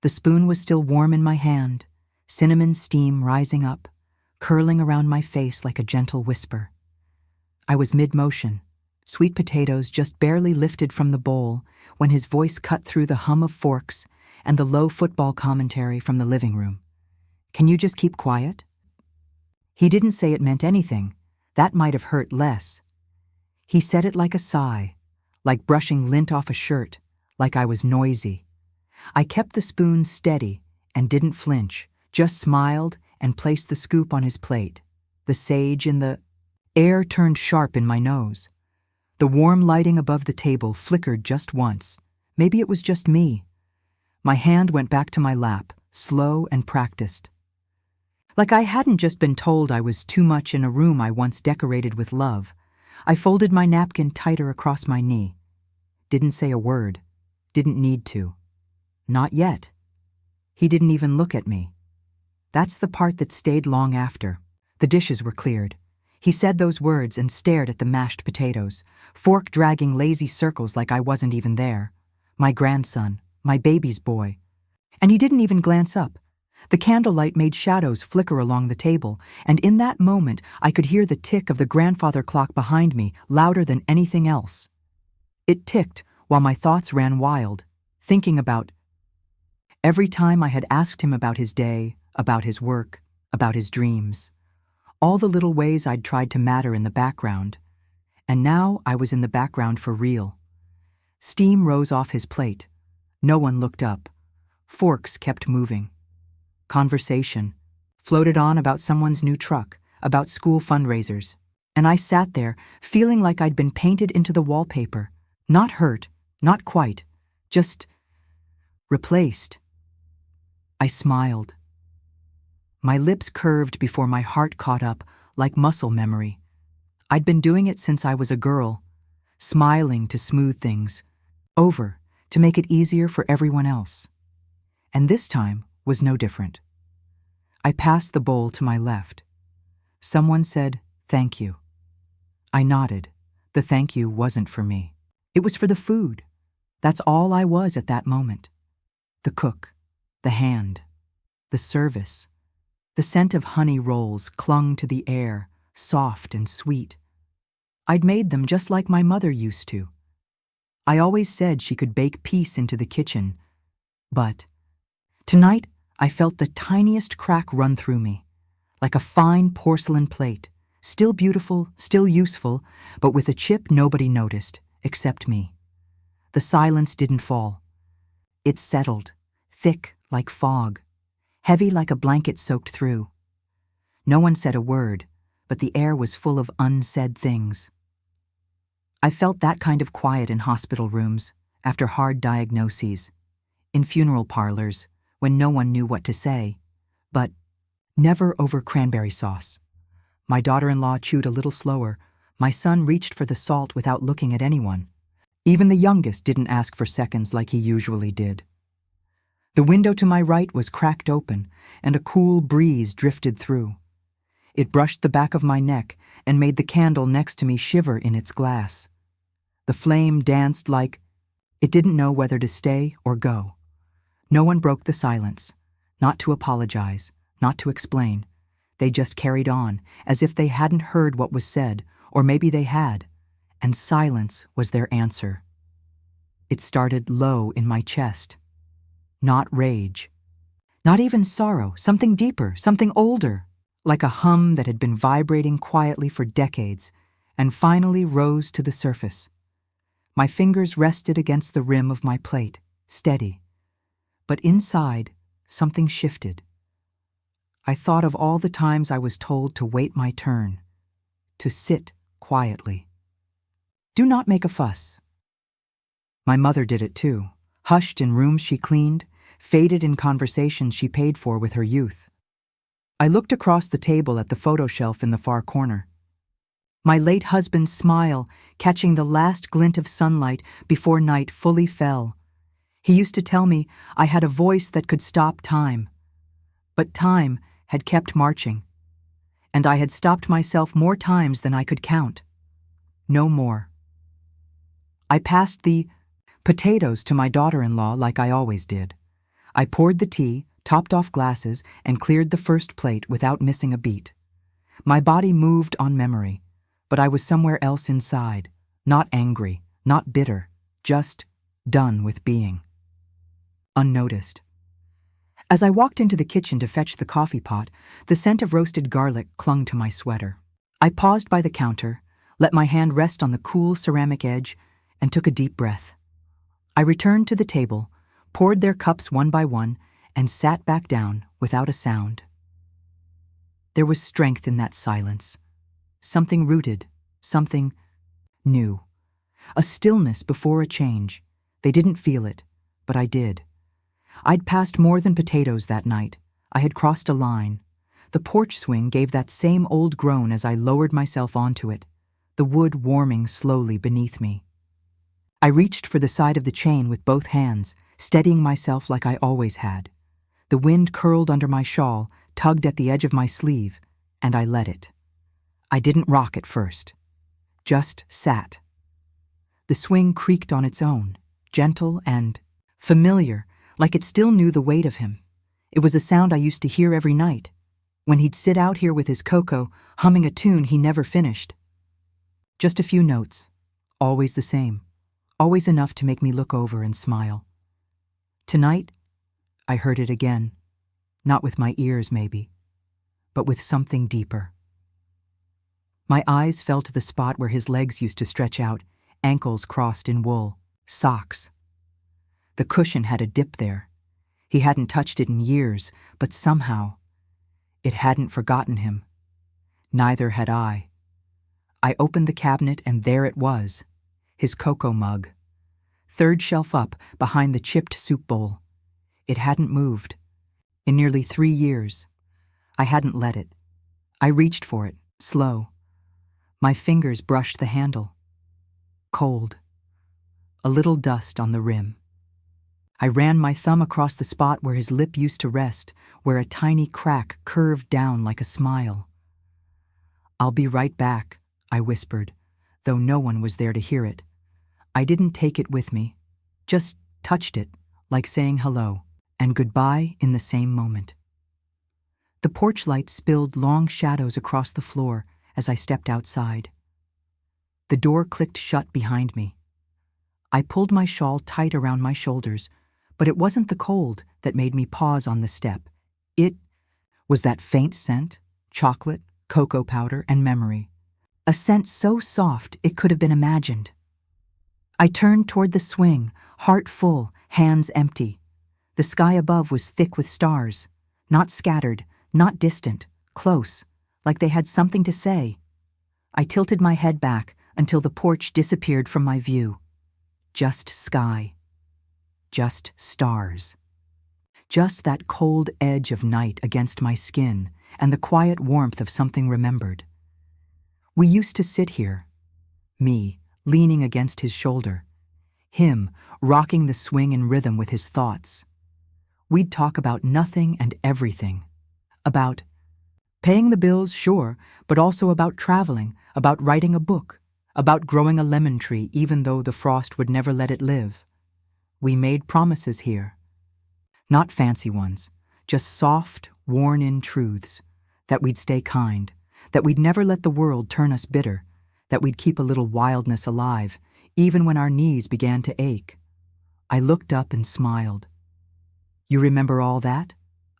The spoon was still warm in my hand, cinnamon steam rising up, curling around my face like a gentle whisper. I was mid-motion, sweet potatoes just barely lifted from the bowl, when his voice cut through the hum of forks and the low football commentary from the living room. "Can you just keep quiet?" He didn't say it meant anything. That might have hurt less. He said it like a sigh, like brushing lint off a shirt, like I was noisy. I kept the spoon steady and didn't flinch, just smiled and placed the scoop on his plate. The sage in the air turned sharp in my nose. The warm lighting above the table flickered just once. Maybe it was just me. My hand went back to my lap, slow and practiced. Like I hadn't just been told I was too much in a room I once decorated with love. I folded my napkin tighter across my knee. Didn't say a word. Didn't need to. Not yet. He didn't even look at me. That's the part that stayed long after. The dishes were cleared. He said those words and stared at the mashed potatoes, fork dragging lazy circles like I wasn't even there. My grandson, my baby's boy. And he didn't even glance up. The candlelight made shadows flicker along the table, and in that moment I could hear the tick of the grandfather clock behind me louder than anything else. It ticked while my thoughts ran wild, thinking about every time I had asked him about his day, about his work, about his dreams. All the little ways I'd tried to matter in the background. And now I was in the background for real. Steam rose off his plate. No one looked up. Forks kept moving. Conversation floated on about someone's new truck, about school fundraisers. And I sat there, feeling like I'd been painted into the wallpaper. Not hurt, not quite, just replaced. I smiled. My lips curved before my heart caught up, like muscle memory. I'd been doing it since I was a girl, smiling to smooth things over, to make it easier for everyone else. And this time was no different. I passed the bowl to my left. Someone said, "Thank you." I nodded. The thank you wasn't for me. It was for the food. That's all I was at that moment. The cook, the hand, the service. The scent of honey rolls clung to the air, soft and sweet. I'd made them just like my mother used to. I always said she could bake peace into the kitchen, but tonight I felt the tiniest crack run through me, like a fine porcelain plate, still beautiful, still useful, but with a chip nobody noticed, except me. The silence didn't fall. It settled, thick like fog, heavy like a blanket soaked through. No one said a word, but the air was full of unsaid things. I felt that kind of quiet in hospital rooms, after hard diagnoses, in funeral parlors, when no one knew what to say, but never over cranberry sauce. My daughter-in-law chewed a little slower. My son reached for the salt without looking at anyone. Even the youngest didn't ask for seconds like he usually did. The window to my right was cracked open, and a cool breeze drifted through. It brushed the back of my neck and made the candle next to me shiver in its glass. The flame danced like it didn't know whether to stay or go. No one broke the silence, not to apologize, not to explain. They just carried on, as if they hadn't heard what was said, or maybe they had, and silence was their answer. It started low in my chest. Not rage. Not even sorrow, something deeper, something older, like a hum that had been vibrating quietly for decades, and finally rose to the surface. My fingers rested against the rim of my plate, steady. But inside, something shifted. I thought of all the times I was told to wait my turn, to sit quietly. Do not make a fuss. My mother did it too, hushed in rooms she cleaned, faded in conversations she paid for with her youth. I looked across the table at the photo shelf in the far corner. My late husband's smile catching the last glint of sunlight before night fully fell. He used to tell me I had a voice that could stop time. But time had kept marching, and I had stopped myself more times than I could count. No more. I passed the potatoes to my daughter-in-law like I always did. I poured the tea, topped off glasses, and cleared the first plate without missing a beat. My body moved on memory, but I was somewhere else inside, not angry, not bitter, just done with being. Unnoticed. As I walked into the kitchen to fetch the coffee pot, the scent of roasted garlic clung to my sweater. I paused by the counter, let my hand rest on the cool ceramic edge, and took a deep breath. I returned to the table, poured their cups one by one, and sat back down without a sound. There was strength in that silence. Something rooted, something new. A stillness before a change. They didn't feel it, but I did. I'd passed more than potatoes that night. I had crossed a line. The porch swing gave that same old groan as I lowered myself onto it, the wood warming slowly beneath me. I reached for the side of the chain with both hands, steadying myself like I always had. The wind curled under my shawl, tugged at the edge of my sleeve, and I let it. I didn't rock at first, just sat. The swing creaked on its own, gentle and familiar, like it still knew the weight of him. It was a sound I used to hear every night, when he'd sit out here with his cocoa, humming a tune he never finished. Just a few notes, always the same, always enough to make me look over and smile. Tonight, I heard it again, not with my ears maybe, but with something deeper. My eyes fell to the spot where his legs used to stretch out, ankles crossed in wool, socks. The cushion had a dip there. He hadn't touched it in years, but somehow, it hadn't forgotten him. Neither had I. I opened the cabinet and there it was, his cocoa mug. Third shelf up, behind the chipped soup bowl. It hadn't moved. In nearly 3 years. I hadn't let it. I reached for it, slow. My fingers brushed the handle. Cold. A little dust on the rim. I ran my thumb across the spot where his lip used to rest, where a tiny crack curved down like a smile. "I'll be right back," I whispered, though no one was there to hear it. I didn't take it with me, just touched it, like saying hello and goodbye in the same moment. The porch light spilled long shadows across the floor as I stepped outside. The door clicked shut behind me. I pulled my shawl tight around my shoulders, but it wasn't the cold that made me pause on the step. It was that faint scent, chocolate, cocoa powder, and memory. A scent so soft it could have been imagined. I turned toward the swing, heart full, hands empty. The sky above was thick with stars, not scattered, not distant, close, like they had something to say. I tilted my head back until the porch disappeared from my view. Just sky. Just stars. Just that cold edge of night against my skin and the quiet warmth of something remembered. We used to sit here, me leaning against his shoulder, him rocking the swing in rhythm with his thoughts. We'd talk about nothing and everything. About paying the bills, sure, but also about traveling, about writing a book, about growing a lemon tree even though the frost would never let it live. We made promises here. Not fancy ones, just soft, worn-in truths, that we'd stay kind, that we'd never let the world turn us bitter, that we'd keep a little wildness alive, even when our knees began to ache. I looked up and smiled. "You remember all that?"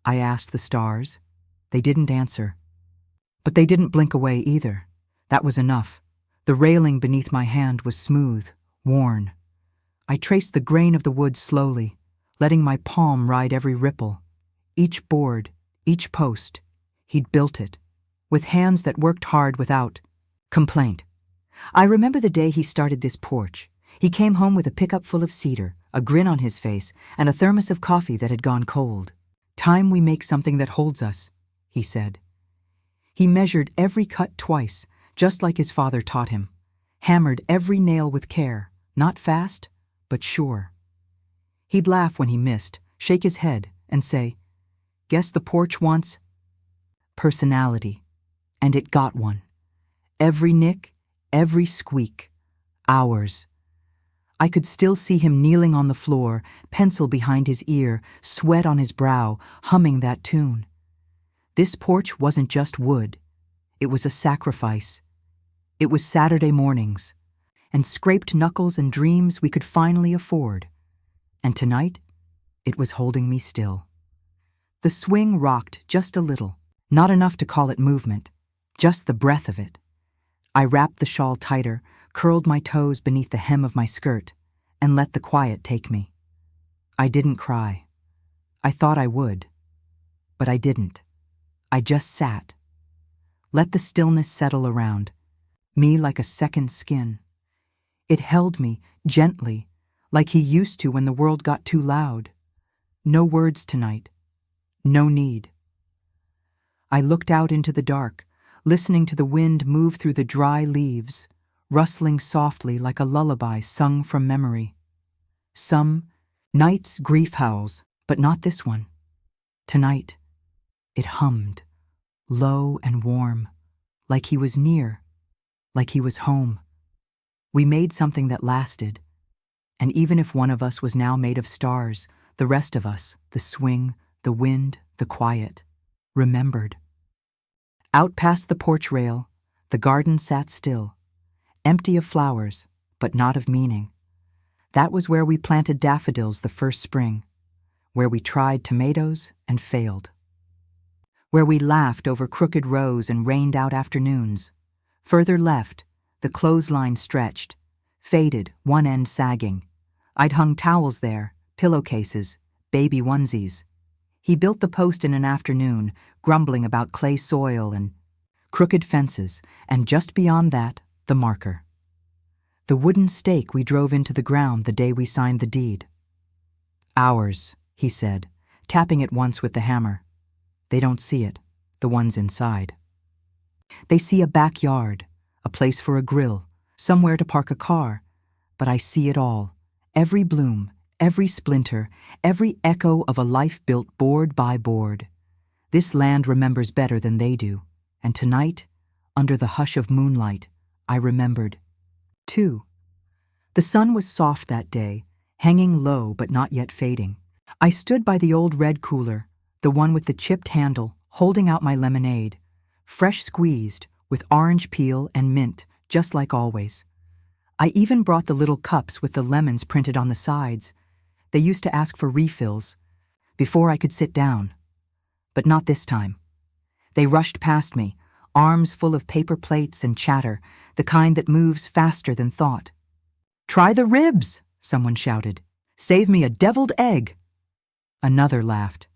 I asked the stars. They didn't answer. But they didn't blink away either. That was enough. The railing beneath my hand was smooth, worn. I traced the grain of the wood slowly, letting my palm ride every ripple. Each board, each post, he'd built it, with hands that worked hard without complaint. I remember the day he started this porch. He came home with a pickup full of cedar, a grin on his face, and a thermos of coffee that had gone cold. "Time we make something that holds us," he said. He measured every cut twice, just like his father taught him. Hammered every nail with care, not fast, but sure. He'd laugh when he missed, shake his head, and say, "Guess the porch wants personality." And it got one. Every nick, every squeak. Ours. I could still see him kneeling on the floor, pencil behind his ear, sweat on his brow, humming that tune. This porch wasn't just wood. It was a sacrifice. It was Saturday mornings, and scraped knuckles and dreams we could finally afford. And tonight, it was holding me still. The swing rocked just a little, not enough to call it movement, just the breath of it. I wrapped the shawl tighter, curled my toes beneath the hem of my skirt, and let the quiet take me. I didn't cry. I thought I would, but I didn't. I just sat. Let the stillness settle around, me like a second skin. It held me, gently, like he used to when the world got too loud. No words tonight. No need. I looked out into the dark, listening to the wind move through the dry leaves, rustling softly like a lullaby sung from memory. Some nights grief howls, but not this one. Tonight, it hummed, low and warm, like he was near, like he was home. We made something that lasted, and even if one of us was now made of stars, the rest of us, the swing, the wind, the quiet, remembered. Out past the porch rail, the garden sat still, empty of flowers, but not of meaning. That was where we planted daffodils the first spring, where we tried tomatoes and failed, where we laughed over crooked rows and rained out afternoons. Further left, the clothesline stretched, faded, one end sagging. I'd hung towels there, pillowcases, baby onesies. He built the post in an afternoon, grumbling about clay soil and crooked fences, and just beyond that, the marker. The wooden stake we drove into the ground the day we signed the deed. Ours, he said, tapping it once with the hammer. They don't see it, the ones inside. They see a backyard, a place for a grill, somewhere to park a car, but I see it all, every bloom, every splinter, every echo of a life built board by board. This land remembers better than they do, and tonight, under the hush of moonlight, I remembered. 2. The sun was soft that day, hanging low but not yet fading. I stood by the old red cooler, the one with the chipped handle, holding out my lemonade, fresh squeezed, with orange peel and mint, just like always. I even brought the little cups with the lemons printed on the sides. They used to ask for refills, before I could sit down. But not this time. They rushed past me, arms full of paper plates and chatter, the kind that moves faster than thought. "Try the ribs," someone shouted. "Save me a deviled egg." Another laughed.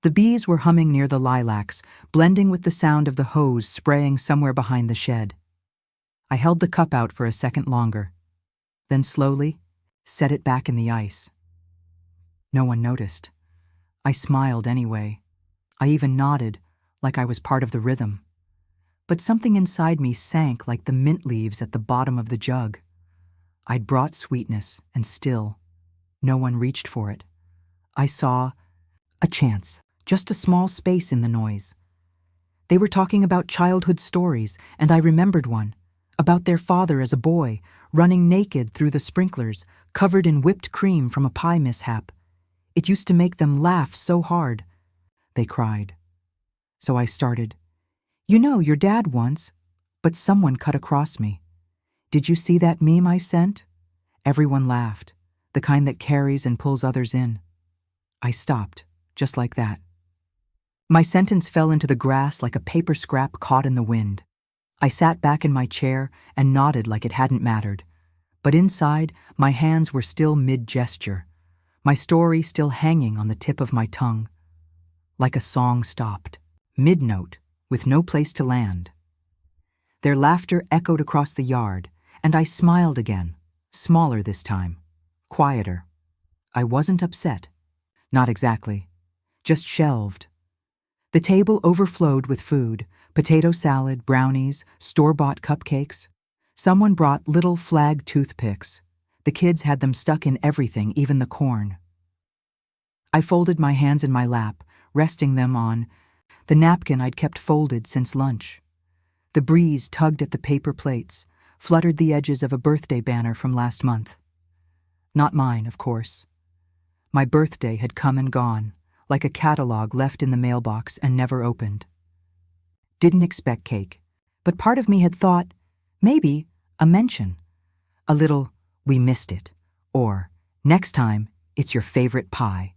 The bees were humming near the lilacs, blending with the sound of the hose spraying somewhere behind the shed. I held the cup out for a second longer, then slowly set it back in the ice. No one noticed. I smiled anyway. I even nodded, like I was part of the rhythm. But something inside me sank like the mint leaves at the bottom of the jug. I'd brought sweetness, and still, no one reached for it. I saw a chance, just a small space in the noise. They were talking about childhood stories, and I remembered one, about their father as a boy, running naked through the sprinklers, covered in whipped cream from a pie mishap. It used to make them laugh so hard. They cried. So I started, "You know, your dad once," but someone cut across me. "Did you see that meme I sent?" Everyone laughed, the kind that carries and pulls others in. I stopped, just like that. My sentence fell into the grass like a paper scrap caught in the wind. I sat back in my chair and nodded like it hadn't mattered. But inside, my hands were still mid-gesture, my story still hanging on the tip of my tongue. Like a song stopped, mid-note, with no place to land. Their laughter echoed across the yard, and I smiled again, smaller this time, quieter. I wasn't upset. Not exactly. Just shelved. The table overflowed with food, potato salad, brownies, store-bought cupcakes. Someone brought little flag toothpicks. The kids had them stuck in everything, even the corn. I folded my hands in my lap, resting them on the napkin I'd kept folded since lunch. The breeze tugged at the paper plates, fluttered the edges of a birthday banner from last month. Not mine, of course. My birthday had come and gone, like a catalog left in the mailbox and never opened. Didn't expect cake, but part of me had thought, maybe, a mention. A little, we missed it, or, next time, it's your favorite pie.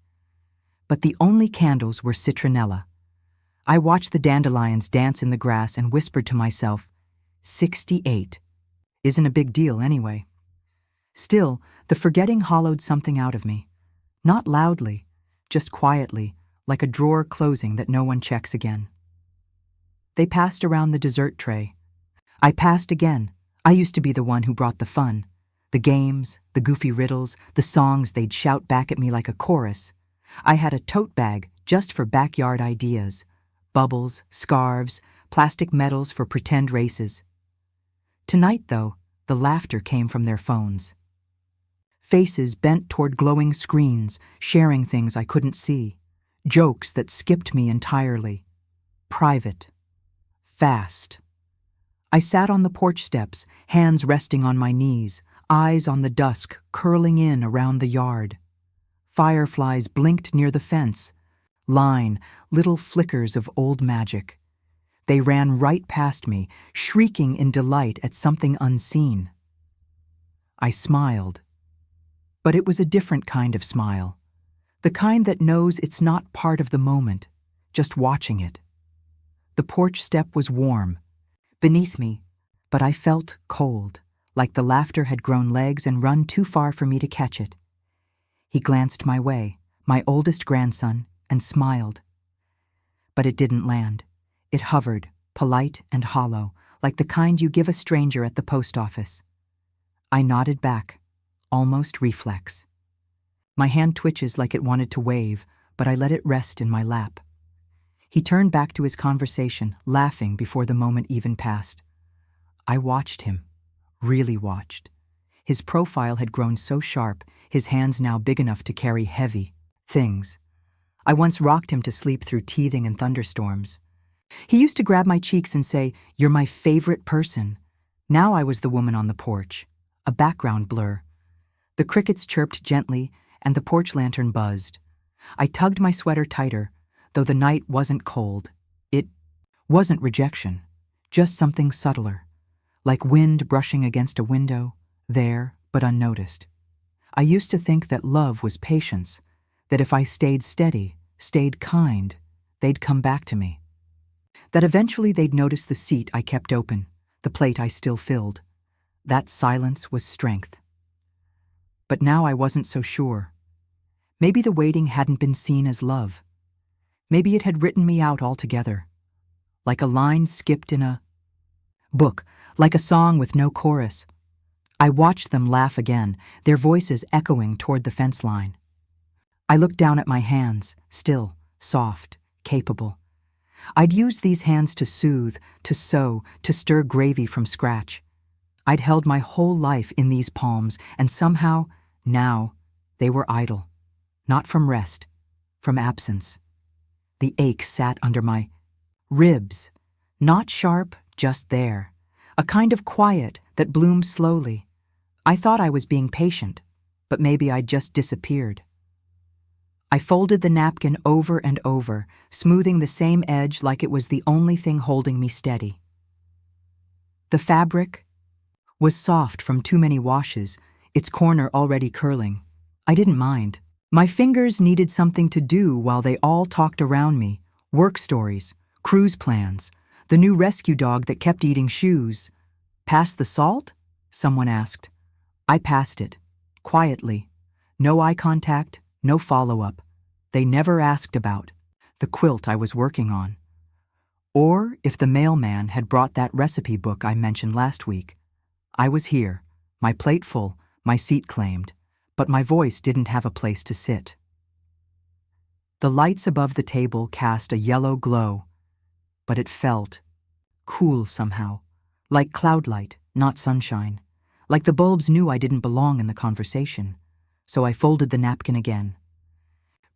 But the only candles were citronella. I watched the dandelions dance in the grass and whispered to myself, 68. Isn't a big deal anyway. Still, the forgetting hollowed something out of me. Not loudly, just quietly, like a drawer closing that no one checks again. They passed around the dessert tray. I passed again. I used to be the one who brought the fun. The games, the goofy riddles, the songs they'd shout back at me like a chorus. I had a tote bag just for backyard ideas. Bubbles, scarves, plastic medals for pretend races. Tonight, though, the laughter came from their phones. Faces bent toward glowing screens, sharing things I couldn't see. Jokes that skipped me entirely. Private. Fast. I sat on the porch steps, hands resting on my knees, eyes on the dusk curling in around the yard. Fireflies blinked near the fence. Line, little flickers of old magic. They ran right past me, shrieking in delight at something unseen. I smiled. But it was a different kind of smile. The kind that knows it's not part of the moment, just watching it. The porch step was warm, beneath me, but I felt cold, like the laughter had grown legs and run too far for me to catch it. He glanced my way, my oldest grandson, and smiled. But it didn't land. It hovered, polite and hollow, like the kind you give a stranger at the post office. I nodded back, almost reflex. My hand twitches like it wanted to wave, but I let it rest in my lap. He turned back to his conversation, laughing before the moment even passed. I watched him, really watched. His profile had grown so sharp, his hands now big enough to carry heavy things. I once rocked him to sleep through teething and thunderstorms. He used to grab my cheeks and say, "You're my favorite person." Now I was the woman on the porch, a background blur. The crickets chirped gently, and the porch lantern buzzed. I tugged my sweater tighter, though the night wasn't cold. It wasn't rejection, just something subtler, like wind brushing against a window, there but unnoticed. I used to think that love was patience, that if I stayed steady, stayed kind, they'd come back to me. That eventually they'd notice the seat I kept open, the plate I still filled. That silence was strength. But now I wasn't so sure. Maybe the waiting hadn't been seen as love. Maybe it had written me out altogether. Like a line skipped in a book, like a song with no chorus. I watched them laugh again, their voices echoing toward the fence line. I looked down at my hands, still, soft, capable. I'd used these hands to soothe, to sew, to stir gravy from scratch. I'd held my whole life in these palms, and somehow, now, they were idle. Not from rest, from absence. The ache sat under my ribs, not sharp, just there. A kind of quiet that bloomed slowly. I thought I was being patient, but maybe I'd just disappeared. I folded the napkin over and over, smoothing the same edge like it was the only thing holding me steady. The fabric was soft from too many washes, its corner already curling. I didn't mind. My fingers needed something to do while they all talked around me. Work stories, cruise plans, the new rescue dog that kept eating shoes. "Pass the salt?" someone asked. I passed it, quietly. No eye contact, no follow-up. They never asked about the quilt I was working on. Or if the mailman had brought that recipe book I mentioned last week. I was here, my plate full, my seat claimed, but my voice didn't have a place to sit. The lights above the table cast a yellow glow, but it felt cool somehow, like cloud light, not sunshine, like the bulbs knew I didn't belong in the conversation. So I folded the napkin again,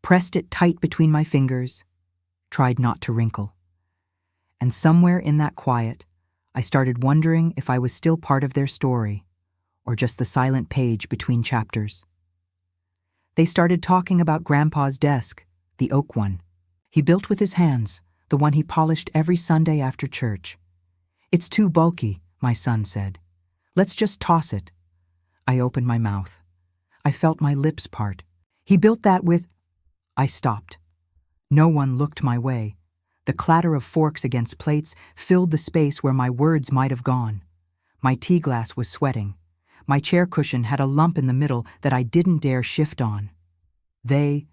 pressed it tight between my fingers, tried not to wrinkle. And somewhere in that quiet, I started wondering if I was still part of their story, or just the silent page between chapters. They started talking about Grandpa's desk, the oak one. He built with his hands, the one he polished every Sunday after church. "It's too bulky," my son said. "Let's just toss it." I opened my mouth. I felt my lips part. "He built that with—" I stopped. No one looked my way. The clatter of forks against plates filled the space where my words might have gone. My tea glass was sweating. My chair cushion had a lump in the middle that I didn't dare shift on. They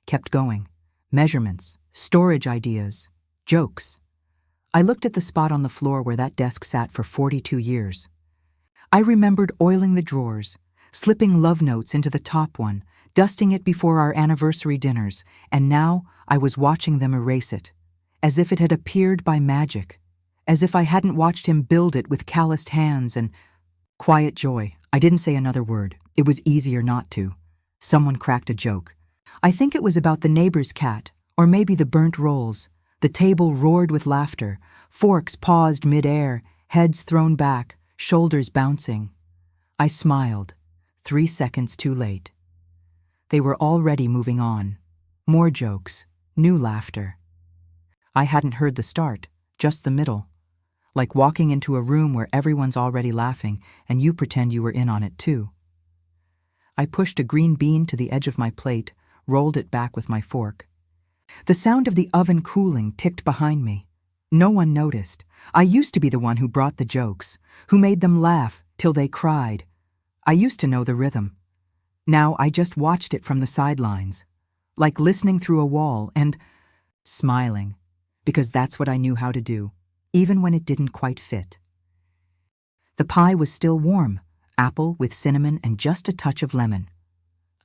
kept going. Measurements, storage ideas, jokes. I looked at the spot on the floor where that desk sat for 42 years. I remembered oiling the drawers, slipping love notes into the top one, dusting it before our anniversary dinners, and now I was watching them erase it, as if it had appeared by magic, as if I hadn't watched him build it with calloused hands and quiet joy. I didn't say another word. It was easier not to. Someone cracked a joke. I think it was about the neighbor's cat, or maybe the burnt rolls. The table roared with laughter, forks paused mid-air, heads thrown back, shoulders bouncing. I smiled, 3 seconds too late. They were already moving on. More jokes, new laughter. I hadn't heard the start, just the middle. Like walking into a room where everyone's already laughing and you pretend you were in on it too. I pushed a green bean to the edge of my plate, rolled it back with my fork. The sound of the oven cooling ticked behind me. No one noticed. I used to be the one who brought the jokes, who made them laugh till they cried. I used to know the rhythm. Now I just watched it from the sidelines, like listening through a wall and smiling, because that's what I knew how to do, even when it didn't quite fit. The pie was still warm, apple with cinnamon and just a touch of lemon.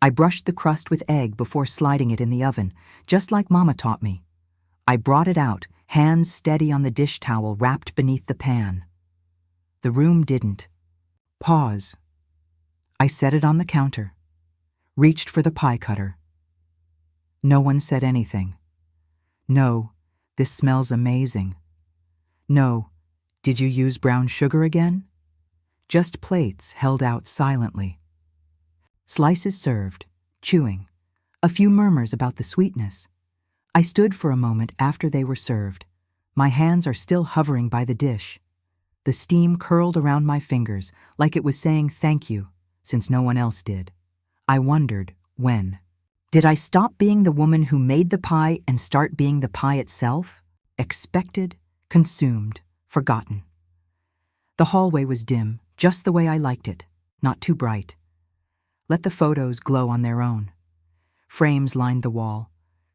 I brushed the crust with egg before sliding it in the oven, just like Mama taught me. I brought it out, hands steady on the dish towel wrapped beneath the pan. The room didn't. Pause. I set it on the counter, reached for the pie cutter. No one said anything. No, this smells amazing. No, did you use brown sugar again? Just plates held out silently. Slices served, chewing, a few murmurs about the sweetness. I stood for a moment after they were served. My hands are still hovering by the dish. The steam curled around my fingers like it was saying thank you, since no one else did. I wondered when. Did I stop being the woman who made the pie and start being the pie itself? Expected, consumed, forgotten. The hallway was dim, just the way I liked it, not too bright. Let the photos glow on their own. Frames lined the wall,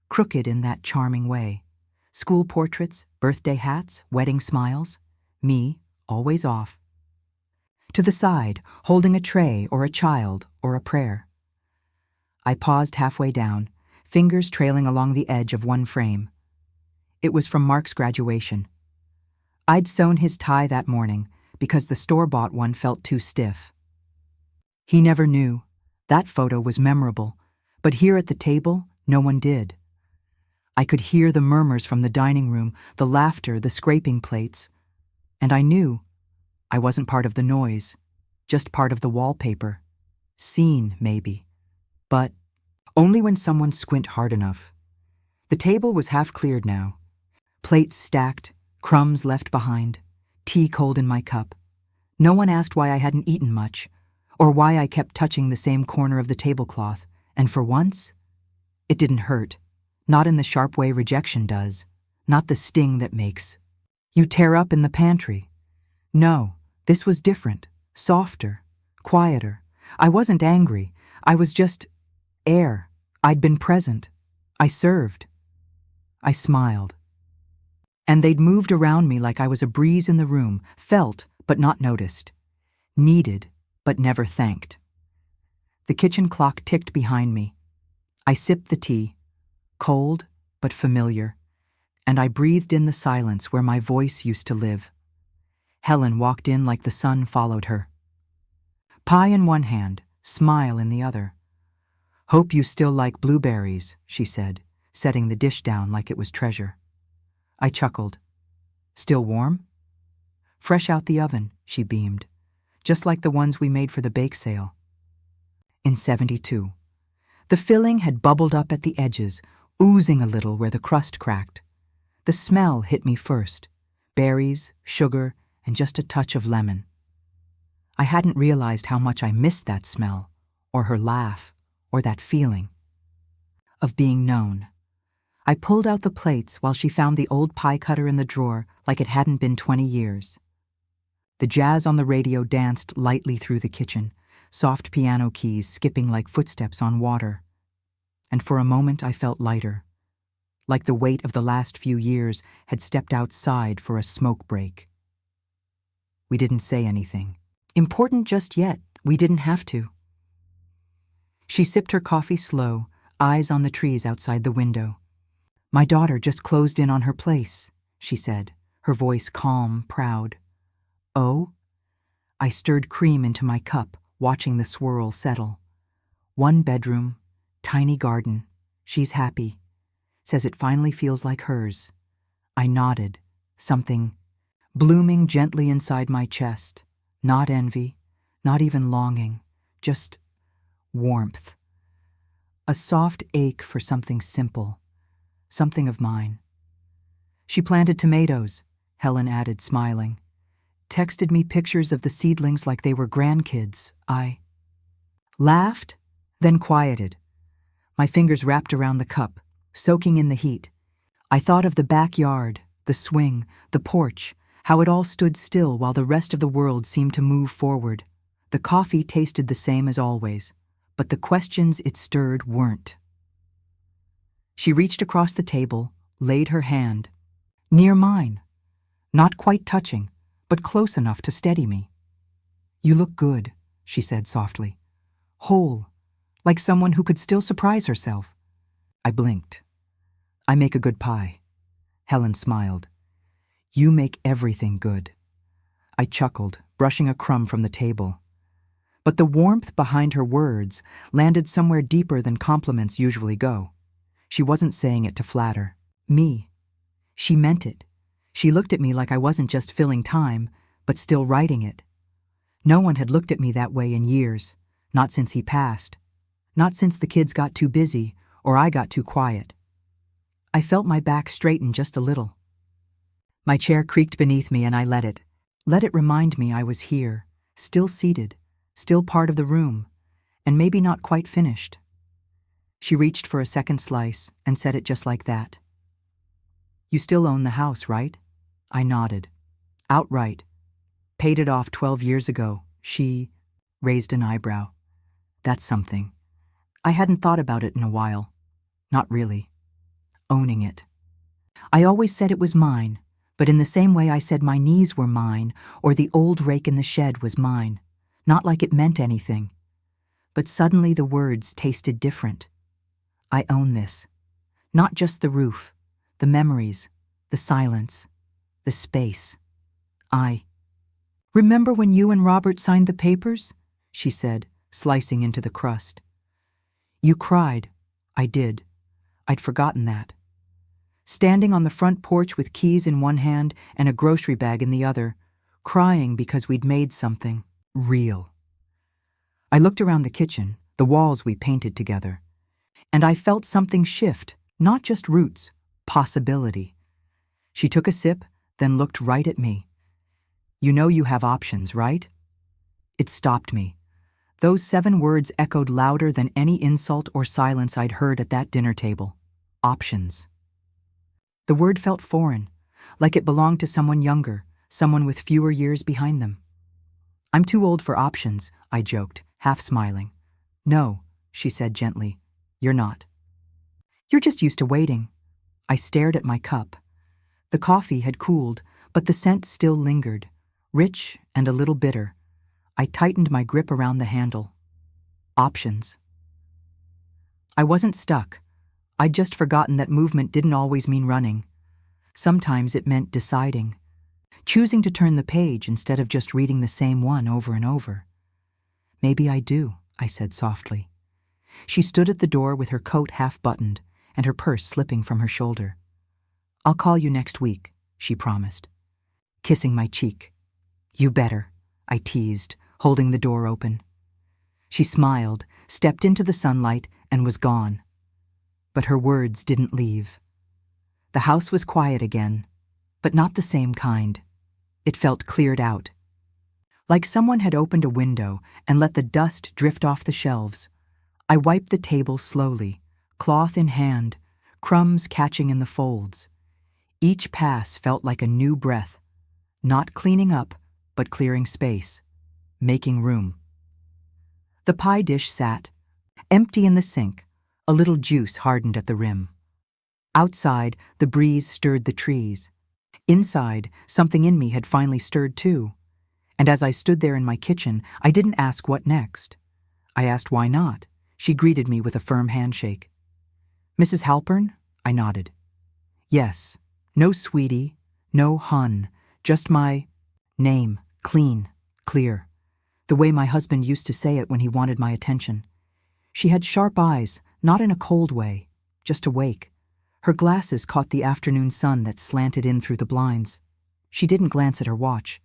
crooked in that charming way. School portraits, birthday hats, wedding smiles. Me, always off. To the side, holding a tray or a child or a prayer. I paused halfway down, fingers trailing along the edge of one frame. It was from Mark's graduation. I'd sewn his tie that morning because the store-bought one felt too stiff. He never knew. That photo was memorable, but here at the table, no one did. I could hear the murmurs from the dining room, the laughter, the scraping plates. And I knew I wasn't part of the noise, just part of the wallpaper. Seen, maybe. But only when someone squint hard enough. The table was half cleared now. Plates stacked, crumbs left behind, tea cold in my cup. No one asked why I hadn't eaten much, or why I kept touching the same corner of the tablecloth, and for once, it didn't hurt. Not in the sharp way rejection does, not the sting that makes you tear up in the pantry. No, this was different, softer, quieter. I wasn't angry. I was just air. I'd been present. I served. I smiled. And they'd moved around me like I was a breeze in the room, felt but not noticed, needed but never thanked. The kitchen clock ticked behind me. I sipped the tea, cold but familiar, and I breathed in the silence where my voice used to live. Helen walked in like the sun followed her. Pie in one hand, smile in the other. "Hope you still like blueberries," she said, setting the dish down like it was treasure. I chuckled. "Still warm?" "Fresh out the oven," she beamed, "just like the ones we made for the bake sale." In '72. The filling had bubbled up at the edges, oozing a little where the crust cracked. The smell hit me first: berries, sugar, and just a touch of lemon. I hadn't realized how much I missed that smell, or her laugh, or that feeling of being known. I pulled out the plates while she found the old pie cutter in the drawer like it hadn't been 20 years. The jazz on the radio danced lightly through the kitchen, soft piano keys skipping like footsteps on water. And for a moment I felt lighter, like the weight of the last few years had stepped outside for a smoke break. We didn't say anything important just yet. We didn't have to. She sipped her coffee slow, eyes on the trees outside the window. "My daughter just closed in on her place," she said, her voice calm, proud. "Oh?" I stirred cream into my cup, watching the swirl settle. "1 bedroom, tiny garden. She's happy. Says it finally feels like hers." I nodded, something blooming gently inside my chest. Not envy, not even longing, just warmth. A soft ache for something simple, something of mine. "She planted tomatoes," Helen added, smiling. "Texted me pictures of the seedlings like they were grandkids." I laughed, then quieted. My fingers wrapped around the cup, soaking in the heat. I thought of the backyard, the swing, the porch, how it all stood still while the rest of the world seemed to move forward. The coffee tasted the same as always, but the questions it stirred weren't. She reached across the table, laid her hand near mine, not quite touching, but close enough to steady me. "You look good," she said softly. "Whole, like someone who could still surprise herself." I blinked. "I make a good pie." Helen smiled. "You make everything good." I chuckled, brushing a crumb from the table. But the warmth behind her words landed somewhere deeper than compliments usually go. She wasn't saying it to flatter me. She meant it. She looked at me like I wasn't just filling time, but still writing it. No one had looked at me that way in years, not since he passed, not since the kids got too busy or I got too quiet. I felt my back straighten just a little. My chair creaked beneath me and I let it remind me I was here, still seated, still part of the room, and maybe not quite finished. She reached for a second slice and said it just like that. "You still own the house, right?" I nodded. "Outright. Paid it off 12 years ago." She raised an eyebrow. "That's something. I hadn't thought about it in a while. Not really. Owning it. I always said it was mine, but in the same way I said my knees were mine or the old rake in the shed was mine. Not like it meant anything. But suddenly the words tasted different. I own this. Not just the roof, the memories, the silence, the space. I remember when you and Robert signed the papers?" she said, slicing into the crust. "You cried." I did. I'd forgotten that. Standing on the front porch with keys in one hand and a grocery bag in the other, crying because we'd made something real. I looked around the kitchen, the walls we painted together, and I felt something shift, not just roots, possibility. She took a sip, then looked right at me. "You know you have options, right?" It stopped me. Those 7 words echoed louder than any insult or silence I'd heard at that dinner table. Options. The word felt foreign, like it belonged to someone younger, someone with fewer years behind them. "I'm too old for options," I joked, half smiling. "No," she said gently. "You're not. You're just used to waiting." I stared at my cup. The coffee had cooled, but the scent still lingered, rich and a little bitter. I tightened my grip around the handle. Options. I wasn't stuck. I'd just forgotten that movement didn't always mean running. Sometimes it meant deciding, choosing to turn the page instead of just reading the same one over and over. "Maybe I do," I said softly. She stood at the door with her coat half buttoned and her purse slipping from her shoulder. "I'll call you next week," she promised, kissing my cheek. "You better," I teased, holding the door open. She smiled, stepped into the sunlight, and was gone. But her words didn't leave. The house was quiet again, but not the same kind. It felt cleared out. Like someone had opened a window and let the dust drift off the shelves. I wiped the table slowly, cloth in hand, crumbs catching in the folds. Each pass felt like a new breath, not cleaning up, but clearing space, making room. The pie dish sat, empty in the sink, a little juice hardened at the rim. Outside, the breeze stirred the trees. Inside, something in me had finally stirred too. And as I stood there in my kitchen, I didn't ask what next. I asked why not. She greeted me with a firm handshake. "Mrs. Halpern?" I nodded. "Yes. No sweetie, no hun, just my name, clean, clear. The way my husband used to say it when he wanted my attention." She had sharp eyes, not in a cold way, just awake. Her glasses caught the afternoon sun that slanted in through the blinds. She didn't glance at her watch.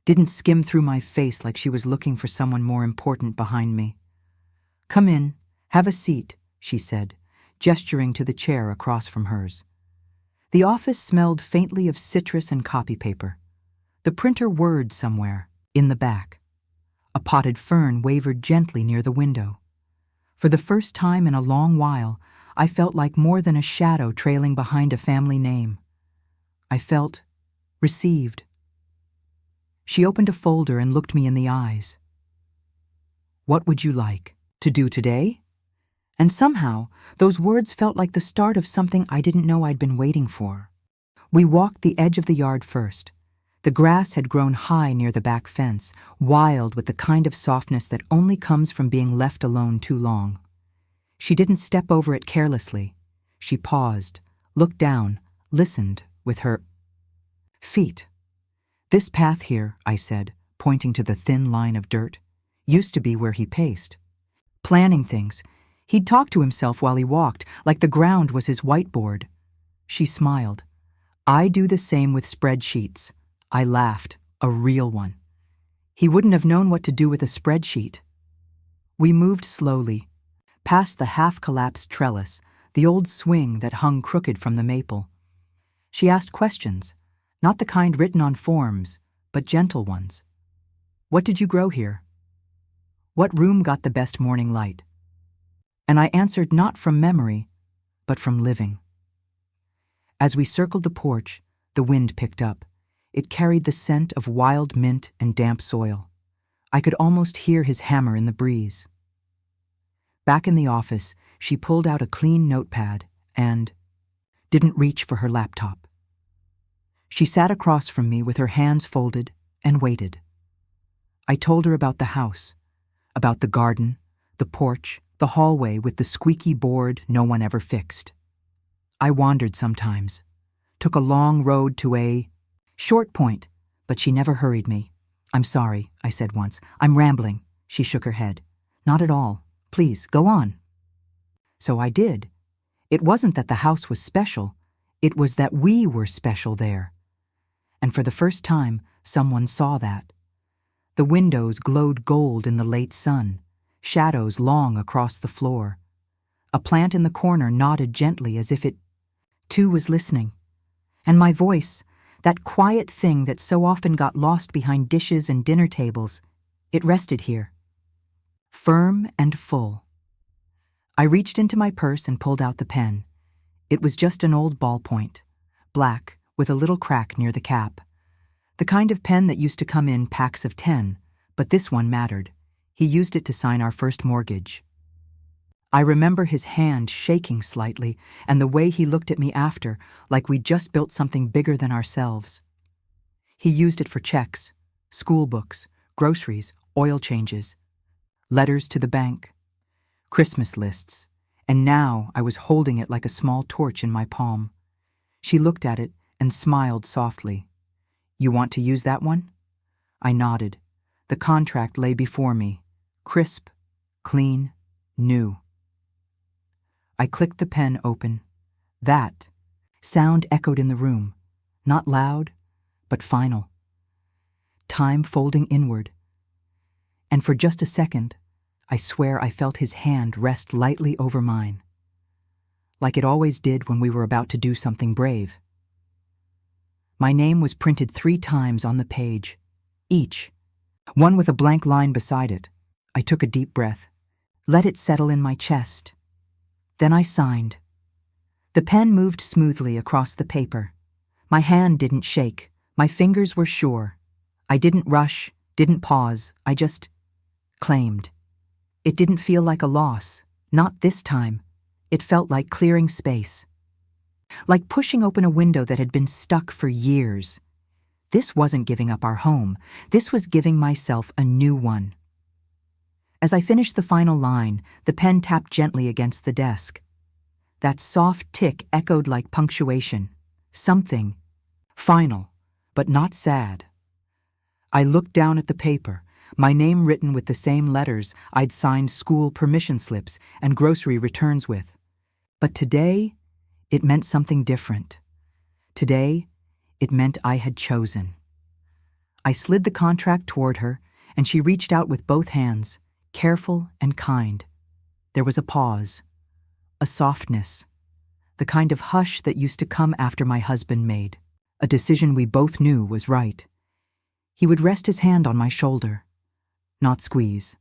Didn't skim through my face like she was looking for someone more important behind me. "Come in, have a seat," she said, gesturing to the chair across from hers. The office smelled faintly of citrus and copy paper. The printer whirred somewhere, in the back. A potted fern wavered gently near the window. For the first time in a long while, I felt like more than a shadow trailing behind a family name. I felt received. She opened a folder and looked me in the eyes. "What would you like to do today?" And somehow, those words felt like the start of something I didn't know I'd been waiting for. We walked the edge of the yard first. The grass had grown high near the back fence, wild with the kind of softness that only comes from being left alone too long. She didn't step over it carelessly. She paused, looked down, listened with her feet. "This path here," I said, pointing to the thin line of dirt, "used to be where he paced. Planning things. He'd talk to himself while he walked, like the ground was his whiteboard." She smiled. "I do the same with spreadsheets." I laughed, a real one. He wouldn't have known what to do with a spreadsheet. We moved slowly, past the half-collapsed trellis, the old swing that hung crooked from the maple. She asked questions, not the kind written on forms, but gentle ones. "What did you grow here? What room got the best morning light?" And I answered not from memory, but from living. As we circled the porch, the wind picked up. It carried the scent of wild mint and damp soil. I could almost hear his hammer in the breeze. Back in the office, she pulled out a clean notepad and didn't reach for her laptop. She sat across from me with her hands folded and waited. I told her about the house, about the garden, the porch, the hallway with the squeaky board no one ever fixed. I wandered sometimes, took a long road to a short point, but she never hurried me. "I'm sorry," I said once. "I'm rambling." She shook her head. "Not at all. Please, go on." So I did. It wasn't that the house was special. It was that we were special there. And for the first time, someone saw that. The windows glowed gold in the late sun, shadows long across the floor. A plant in the corner nodded gently as if it, too, was listening. And my voice, that quiet thing that so often got lost behind dishes and dinner tables, it rested here. Firm and full. I reached into my purse and pulled out the pen. It was just an old ballpoint, black, with a little crack near the cap. The kind of pen that used to come in packs of 10, but this one mattered. He used it to sign our first mortgage. I remember his hand shaking slightly and the way he looked at me after, like we'd just built something bigger than ourselves. He used it for checks, school books, groceries, oil changes, letters to the bank, Christmas lists, and now I was holding it like a small torch in my palm. She looked at it and smiled softly. "You want to use that one?" I nodded. The contract lay before me, crisp, clean, new. I clicked the pen open. That sound echoed in the room, not loud, but final. Time folding inward. And for just a second, I swear I felt his hand rest lightly over mine, like it always did when we were about to do something brave. My name was printed 3 times on the page, each, one with a blank line beside it. I took a deep breath, let it settle in my chest. Then I signed. The pen moved smoothly across the paper. My hand didn't shake. My fingers were sure. I didn't rush, didn't pause. I just claimed. It didn't feel like a loss. Not this time. It felt like clearing space. Like pushing open a window that had been stuck for years. This wasn't giving up our home. This was giving myself a new one. As I finished the final line, the pen tapped gently against the desk. That soft tick echoed like punctuation. Something final, but not sad. I looked down at the paper, my name written with the same letters I'd signed school permission slips and grocery returns with. But today, it meant something different. Today, it meant I had chosen. I slid the contract toward her, and she reached out with both hands, careful and kind. There was a pause, a softness, the kind of hush that used to come after my husband made a decision we both knew was right. He would rest his hand on my shoulder, not squeeze,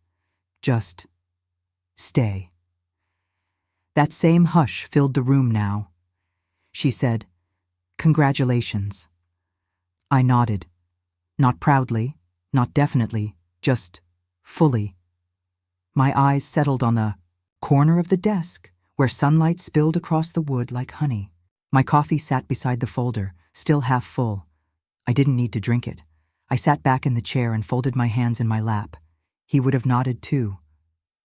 just stay. That same hush filled the room now. She said, "Congratulations." I nodded, not proudly, not definitely, just fully. My eyes settled on the corner of the desk where sunlight spilled across the wood like honey. My coffee sat beside the folder, still half full. I didn't need to drink it. I sat back in the chair and folded my hands in my lap. He would have nodded too,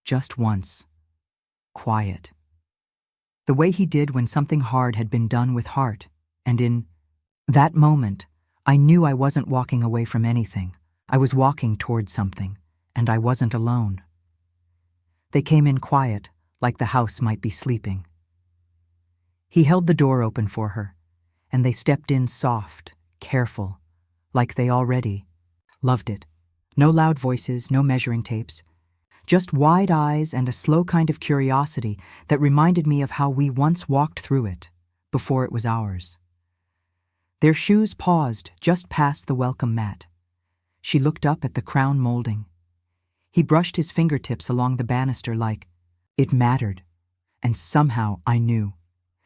just once. Quiet. The way he did when something hard had been done with heart, and in that moment, I knew I wasn't walking away from anything. I was walking toward something, and I wasn't alone. They came in quiet, like the house might be sleeping. He held the door open for her, and they stepped in soft, careful, like they already loved it. No loud voices, no measuring tapes, just wide eyes and a slow kind of curiosity that reminded me of how we once walked through it, before it was ours. Their shoes paused just past the welcome mat. She looked up at the crown molding. He brushed his fingertips along the banister like it mattered, and somehow I knew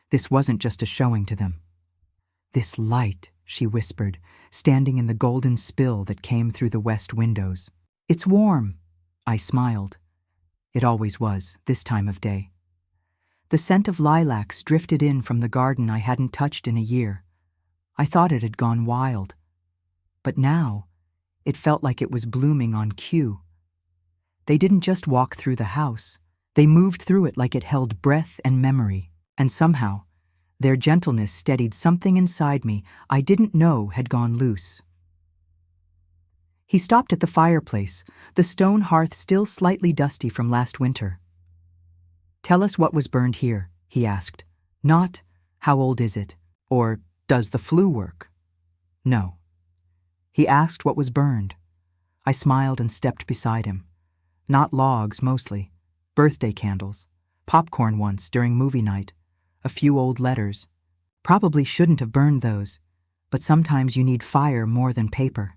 this wasn't just a showing to them. "This light," she whispered, standing in the golden spill that came through the west windows. "It's warm." I smiled. It always was, this time of day. The scent of lilacs drifted in from the garden I hadn't touched in a year. I thought it had gone wild. But now, it felt like it was blooming on cue. They didn't just walk through the house. They moved through it like it held breath and memory. And somehow, their gentleness steadied something inside me I didn't know had gone loose. He stopped at the fireplace, the stone hearth still slightly dusty from last winter. "Tell us what was burned here," he asked. Not, "How old is it?" or "Does the flue work?" No. He asked what was burned. I smiled and stepped beside him. Not logs, mostly. Birthday candles. Popcorn once during movie night. A few old letters. Probably shouldn't have burned those, but sometimes you need fire more than paper.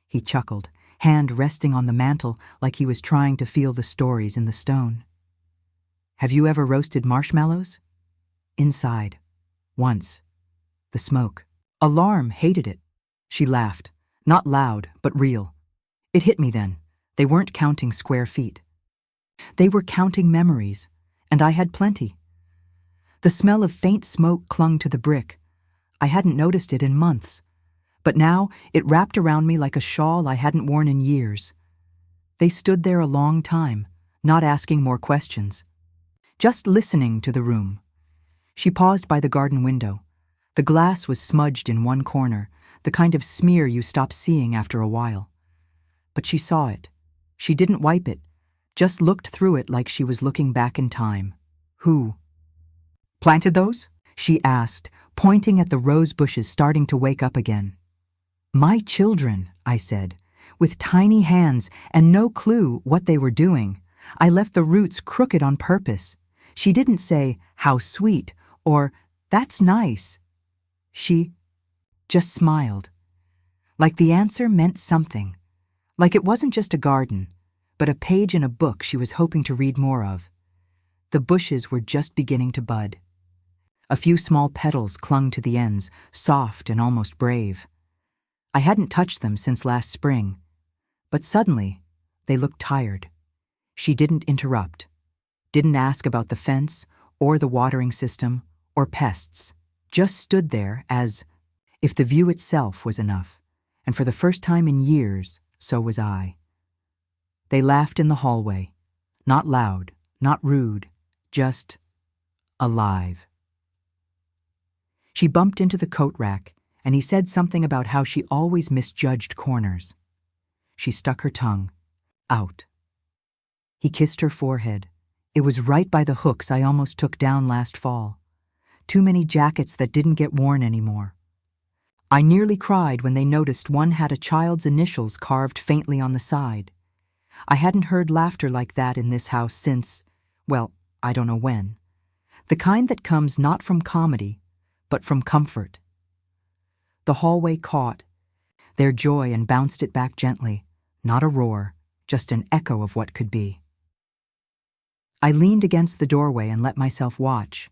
He chuckled, hand resting on the mantel like he was trying to feel the stories in the stone. "Have you ever roasted marshmallows?" "Inside. Once. The smoke. Alarm hated it." She laughed. Not loud, but real. It hit me then. They weren't counting square feet. They were counting memories, and I had plenty. The smell of faint smoke clung to the brick. I hadn't noticed it in months, but now it wrapped around me like a shawl I hadn't worn in years. They stood there a long time, not asking more questions, just listening to the room. She paused by the garden window. The glass was smudged in one corner, the kind of smear you stop seeing after a while. But she saw it. She didn't wipe it, just looked through it like she was looking back in time. "Who planted those?" she asked, pointing at the rose bushes starting to wake up again. "My children," I said, with tiny hands and no clue what they were doing. I left the roots crooked on purpose. She didn't say, "How sweet," or "That's nice." She just smiled. Like the answer meant something. Like it wasn't just a garden, but a page in a book she was hoping to read more of. The bushes were just beginning to bud. A few small petals clung to the ends, soft and almost brave. I hadn't touched them since last spring, but suddenly they looked tired. She didn't interrupt, didn't ask about the fence or the watering system or pests, just stood there as if the view itself was enough, and for the first time in years, so was I. They laughed in the hallway, not loud, not rude, just alive. She bumped into the coat rack, and he said something about how she always misjudged corners. She stuck her tongue out. He kissed her forehead. It was right by the hooks I almost took down last fall. Too many jackets that didn't get worn anymore. I nearly cried when they noticed one had a child's initials carved faintly on the side. I hadn't heard laughter like that in this house since, well, I don't know when. The kind that comes not from comedy, but from comfort. The hallway caught their joy and bounced it back gently, not a roar, just an echo of what could be. I leaned against the doorway and let myself watch.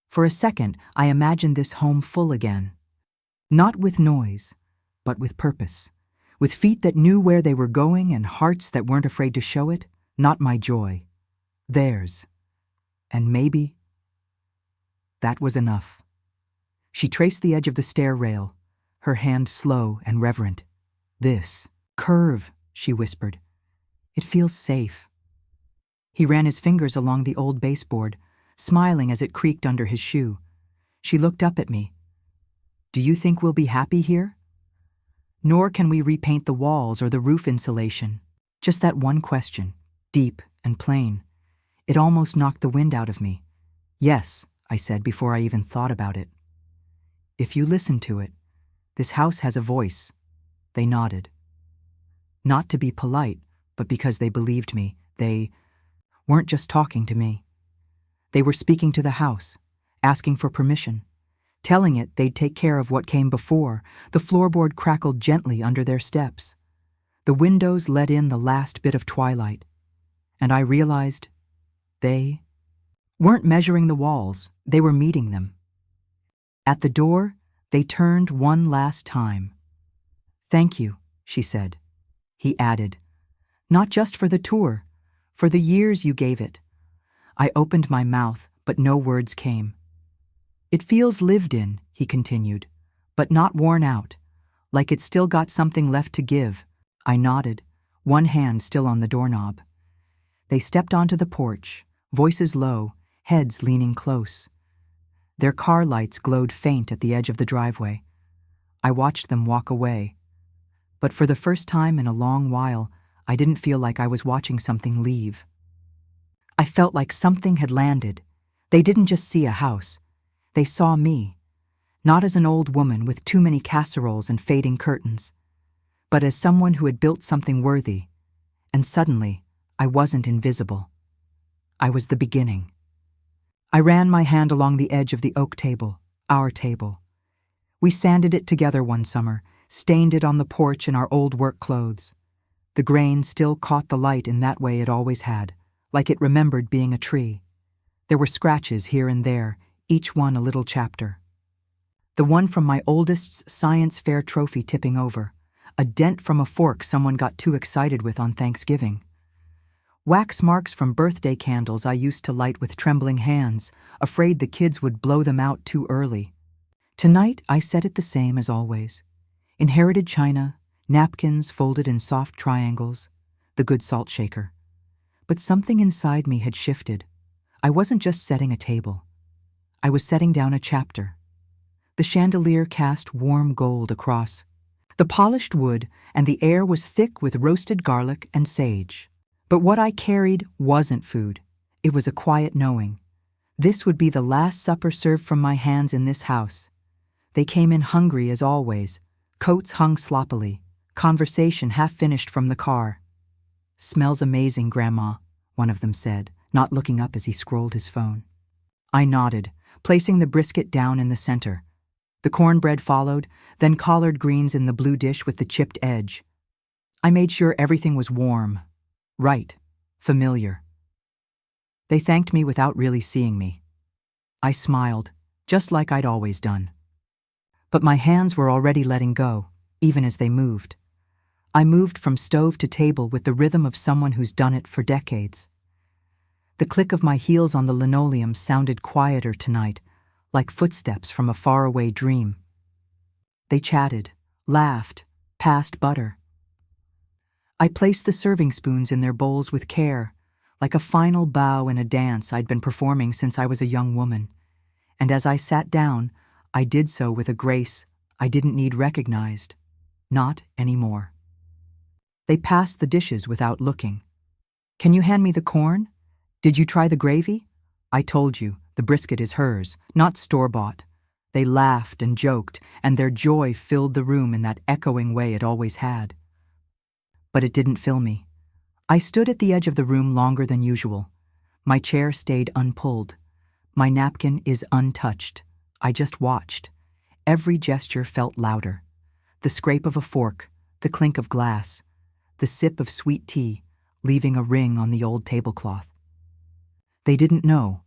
For a second, I imagined this home full again. Not with noise, but with purpose. With feet that knew where they were going and hearts that weren't afraid to show it. Not my joy. Theirs. And maybe that was enough. She traced the edge of the stair rail, her hand slow and reverent. "This curve," she whispered. "It feels safe." He ran his fingers along the old baseboard, smiling as it creaked under his shoe. She looked up at me. "Do you think we'll be happy here? Nor can we repaint the walls or the roof insulation. Just that one question, deep and plain. It almost knocked the wind out of me. "Yes," I said before I even thought about it. "If you listen to it, this house has a voice." They nodded. Not to be polite, but because they believed me. They weren't just talking to me. They were speaking to the house, asking for permission, telling it they'd take care of what came before. The floorboard crackled gently under their steps. The windows let in the last bit of twilight, and I realized they weren't measuring the walls, they were meeting them. At the door, they turned one last time. "Thank you," she said. He added, "Not just for the tour, for the years you gave it." I opened my mouth, but no words came. "It feels lived in," he continued, "but not worn out, like it's still got something left to give." I nodded, one hand still on the doorknob. They stepped onto the porch, voices low, heads leaning close. Their car lights glowed faint at the edge of the driveway. I watched them walk away. But for the first time in a long while, I didn't feel like I was watching something leave. I felt like something had landed. They didn't just see a house. They saw me, not as an old woman with too many casseroles and fading curtains, but as someone who had built something worthy. And suddenly, I wasn't invisible. I was the beginning. I ran my hand along the edge of the oak table, our table. We sanded it together one summer, stained it on the porch in our old work clothes. The grain still caught the light in that way it always had, like it remembered being a tree. There were scratches here and there, each one a little chapter. The one from my oldest's science fair trophy tipping over, a dent from a fork someone got too excited with on Thanksgiving. Wax marks from birthday candles I used to light with trembling hands, afraid the kids would blow them out too early. Tonight, I set it the same as always. Inherited china, napkins folded in soft triangles, the good salt shaker. But something inside me had shifted. I wasn't just setting a table. I was setting down a chapter. The chandelier cast warm gold across the polished wood, and the air was thick with roasted garlic and sage. But what I carried wasn't food. It was a quiet knowing. This would be the last supper served from my hands in this house. They came in hungry as always, coats hung sloppily, conversation half finished from the car. "Smells amazing, Grandma," one of them said, not looking up as he scrolled his phone. I nodded, placing the brisket down in the center. The cornbread followed, then collard greens in the blue dish with the chipped edge. I made sure everything was warm, right, familiar. They thanked me without really seeing me. I smiled, just like I'd always done. But my hands were already letting go, even as they moved. I moved from stove to table with the rhythm of someone who's done it for decades. The click of my heels on the linoleum sounded quieter tonight, like footsteps from a faraway dream. They chatted, laughed, passed butter. I placed the serving spoons in their bowls with care, like a final bow in a dance I'd been performing since I was a young woman. And as I sat down, I did so with a grace I didn't need recognized. Not anymore. They passed the dishes without looking. "Can you hand me the corn? Did you try the gravy? I told you, the brisket is hers, not store-bought." They laughed and joked, and their joy filled the room in that echoing way it always had. But it didn't fill me. I stood at the edge of the room longer than usual. My chair stayed unpulled. My napkin is untouched. I just watched. Every gesture felt louder. The scrape of a fork, the clink of glass, the sip of sweet tea, leaving a ring on the old tablecloth. They didn't know,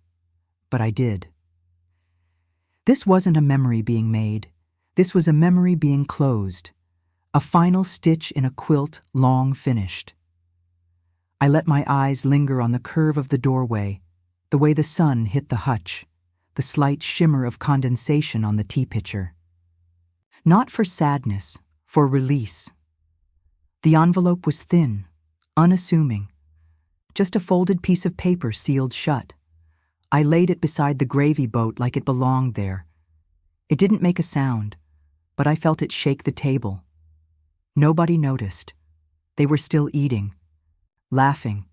but I did. This wasn't a memory being made. This was a memory being closed. A final stitch in a quilt long finished. I let my eyes linger on the curve of the doorway, the way the sun hit the hutch, the slight shimmer of condensation on the tea pitcher. Not for sadness, for release. The envelope was thin, unassuming, just a folded piece of paper sealed shut. I laid it beside the gravy boat like it belonged there. It didn't make a sound, but I felt it shake the table. Nobody noticed. They were still eating, laughing,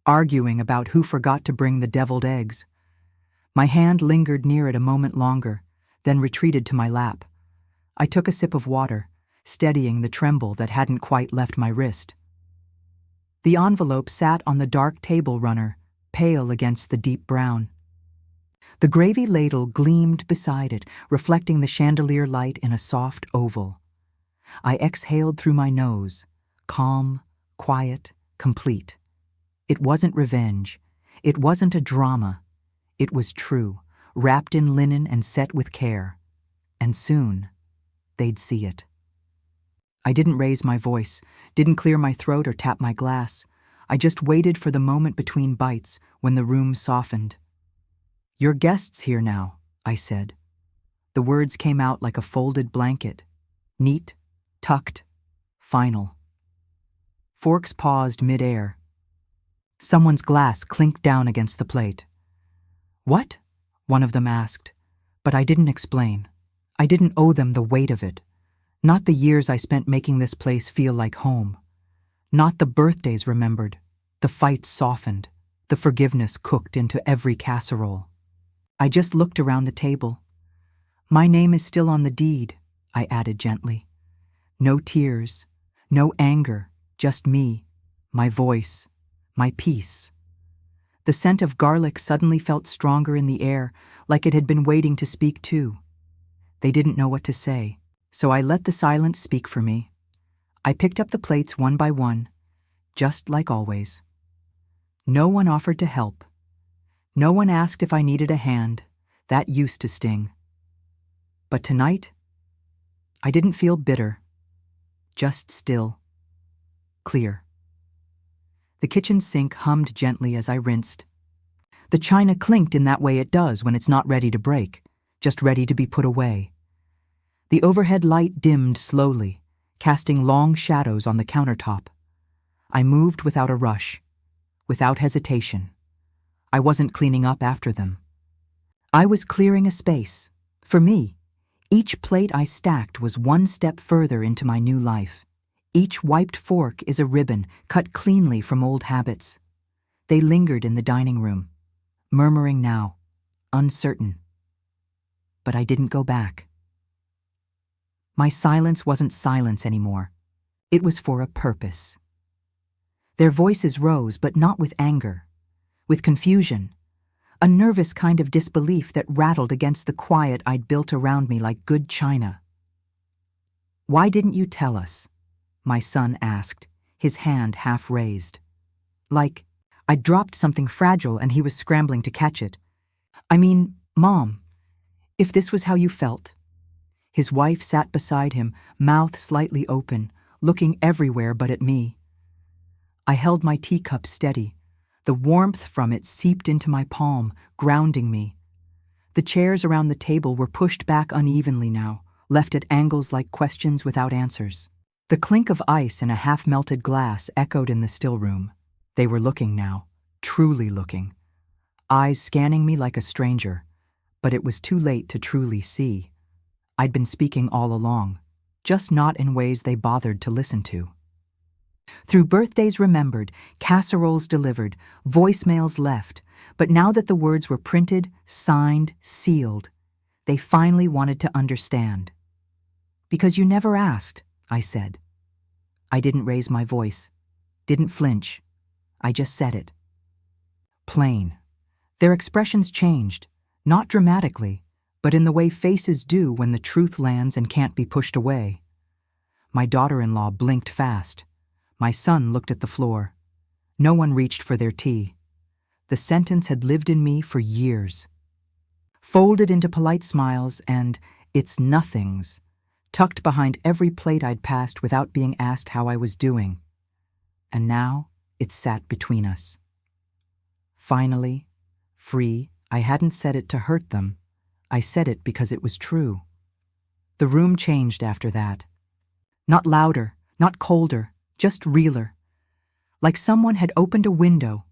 arguing about who forgot to bring the deviled eggs. My hand lingered near it a moment longer, then retreated to my lap. I took a sip of water, steadying the tremble that hadn't quite left my wrist. The envelope sat on the dark table runner, pale against the deep brown. The gravy ladle gleamed beside it, reflecting the chandelier light in a soft oval. I exhaled through my nose, calm, quiet, complete. It wasn't revenge. It wasn't a drama. It was true, wrapped in linen and set with care. And soon, they'd see it. I didn't raise my voice, didn't clear my throat or tap my glass. I just waited for the moment between bites when the room softened. "Your guest's here now," I said. The words came out like a folded blanket. Neat, tucked, final. Forks paused mid-air. Someone's glass clinked down against the plate. "What?" one of them asked, but I didn't explain. I didn't owe them the weight of it. Not the years I spent making this place feel like home. Not the birthdays remembered, the fights softened, the forgiveness cooked into every casserole. I just looked around the table. "My name is still on the deed," I added gently. No tears, no anger, just me, my voice, my peace. The scent of garlic suddenly felt stronger in the air, like it had been waiting to speak too. They didn't know what to say, so I let the silence speak for me. I picked up the plates one by one, just like always. No one offered to help. No one asked if I needed a hand. That used to sting. But tonight, I didn't feel bitter. Just still. Clear. The kitchen sink hummed gently as I rinsed. The china clinked in that way it does when it's not ready to break, just ready to be put away. The overhead light dimmed slowly, casting long shadows on the countertop. I moved without a rush, without hesitation. I wasn't cleaning up after them. I was clearing a space. For me, each plate I stacked was one step further into my new life. Each wiped fork is a ribbon cut cleanly from old habits. They lingered in the dining room, murmuring now, uncertain. But I didn't go back. My silence wasn't silence anymore. It was for a purpose. Their voices rose, but not with anger, with confusion, a nervous kind of disbelief that rattled against the quiet I'd built around me like good china. "Why didn't you tell us?" my son asked, his hand half raised. Like I'd dropped something fragile and he was scrambling to catch it. "I mean, Mom, if this was how you felt." His wife sat beside him, mouth slightly open, looking everywhere but at me. I held my teacup steady. The warmth from it seeped into my palm, grounding me. The chairs around the table were pushed back unevenly now, left at angles like questions without answers. The clink of ice in a half-melted glass echoed in the still room. They were looking now, truly looking. Eyes scanning me like a stranger, but it was too late to truly see. I'd been speaking all along, just not in ways they bothered to listen to. Through birthdays remembered, casseroles delivered, voicemails left, but now that the words were printed, signed, sealed, they finally wanted to understand. "Because you never asked," I said. I didn't raise my voice, didn't flinch. I just said it. Plain. Their expressions changed, not dramatically, but in the way faces do when the truth lands and can't be pushed away. My daughter-in-law blinked fast. My son looked at the floor. No one reached for their tea. The sentence had lived in me for years. Folded into polite smiles and "it's nothings," tucked behind every plate I'd passed without being asked how I was doing. And now it sat between us. Finally, free, I hadn't said it to hurt them. I said it because it was true. The room changed after that. Not louder, not colder, just realer. Like someone had opened a window.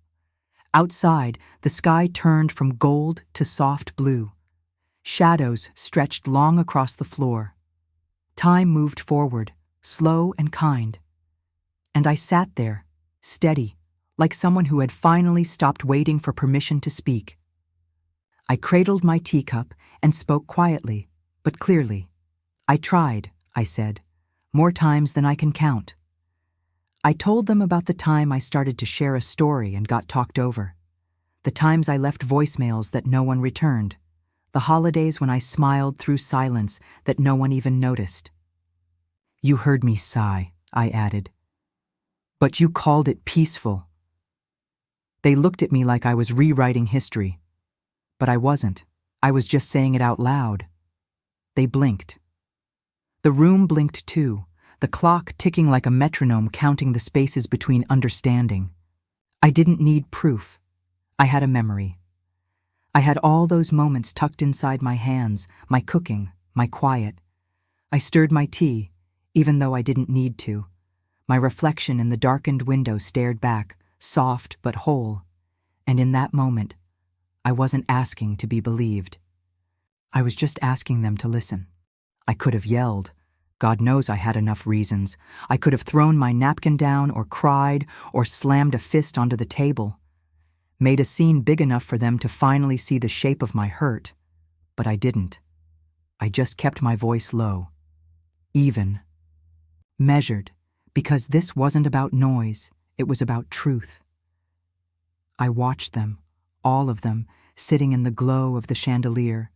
Outside, the sky turned from gold to soft blue. Shadows stretched long across the floor. Time moved forward, slow and kind. And I sat there, steady, like someone who had finally stopped waiting for permission to speak. I cradled my teacup and spoke quietly, but clearly. "I tried," I said, "more times than I can count." I told them about the time I started to share a story and got talked over. The times I left voicemails that no one returned. The holidays when I smiled through silence that no one even noticed. "You heard me sigh," I added. "But you called it peaceful." They looked at me like I was rewriting history. But I wasn't. I was just saying it out loud. They blinked. The room blinked too, the clock ticking like a metronome counting the spaces between understanding. I didn't need proof. I had a memory. I had all those moments tucked inside my hands, my cooking, my quiet. I stirred my tea, even though I didn't need to. My reflection in the darkened window stared back, soft but whole. And in that moment, I wasn't asking to be believed. I was just asking them to listen. I could have yelled. God knows I had enough reasons. I could have thrown my napkin down or cried or slammed a fist onto the table. Made a scene big enough for them to finally see the shape of my hurt. But I didn't. I just kept my voice low. Even. Measured. Because this wasn't about noise. It was about truth. I watched them, all of them, sitting in the glow of the chandelier.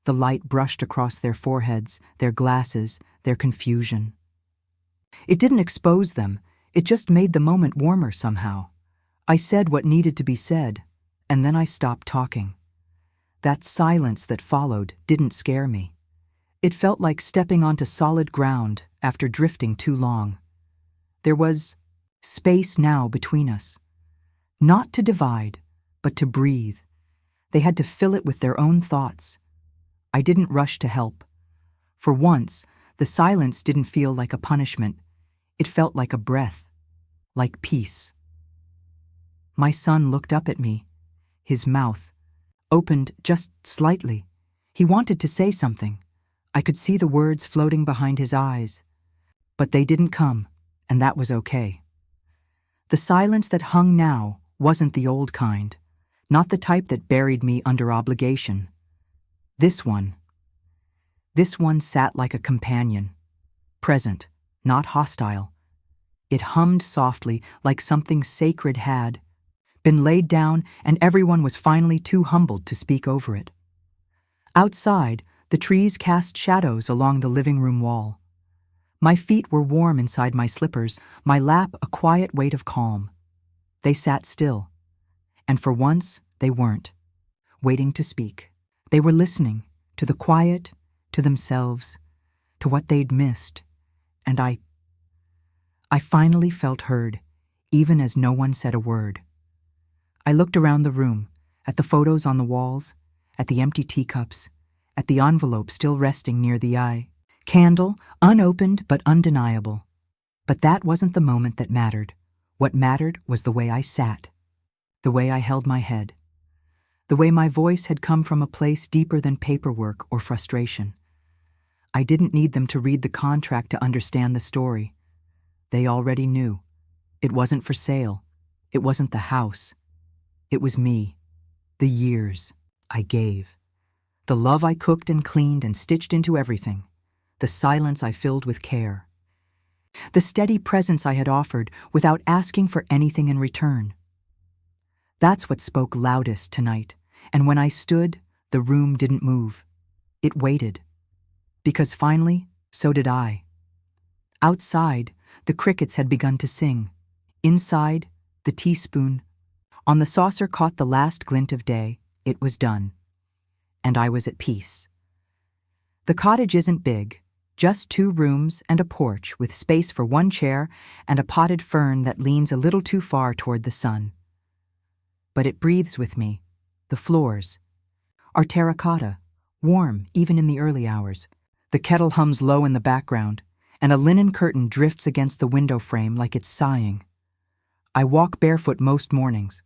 The light brushed across their foreheads, their glasses, their confusion. It didn't expose them. It just made the moment warmer somehow. I said what needed to be said, and then I stopped talking. That silence that followed didn't scare me. It felt like stepping onto solid ground after drifting too long. There was space now between us. Not to divide, but to breathe. They had to fill it with their own thoughts. I didn't rush to help. For once, the silence didn't feel like a punishment. It felt like a breath, like peace. My son looked up at me. His mouth opened just slightly. He wanted to say something. I could see the words floating behind his eyes. But they didn't come, and that was okay. The silence that hung now wasn't the old kind, not the type that buried me under obligation. This one sat like a companion, present, not hostile. It hummed softly like something sacred had been laid down, and everyone was finally too humbled to speak over it. Outside, the trees cast shadows along the living room wall. My feet were warm inside my slippers, my lap a quiet weight of calm. They sat still, and for once they weren't waiting to speak. They were listening to the quiet, to themselves, to what they'd missed, and I finally felt heard, even as no one said a word. I looked around the room, at the photos on the walls, at the empty teacups, at the envelope still resting near the candle, unopened but undeniable. But that wasn't the moment that mattered. What mattered was the way I sat, the way I held my head, the way my voice had come from a place deeper than paperwork or frustration. I didn't need them to read the contract to understand the story. They already knew. It wasn't for sale. It wasn't the house. It was me. The years I gave. The love I cooked and cleaned and stitched into everything. The silence I filled with care. The steady presence I had offered without asking for anything in return. That's what spoke loudest tonight, and when I stood, the room didn't move. It waited. Because finally, so did I. Outside, the crickets had begun to sing. Inside, the teaspoon. On the saucer caught the last glint of day. It was done. And I was at peace. The cottage isn't big, just 2 rooms and a porch with space for 1 chair and a potted fern that leans a little too far toward the sun. But it breathes with me. The floors are terracotta, warm even in the early hours. The kettle hums low in the background, and a linen curtain drifts against the window frame like it's sighing. I walk barefoot most mornings,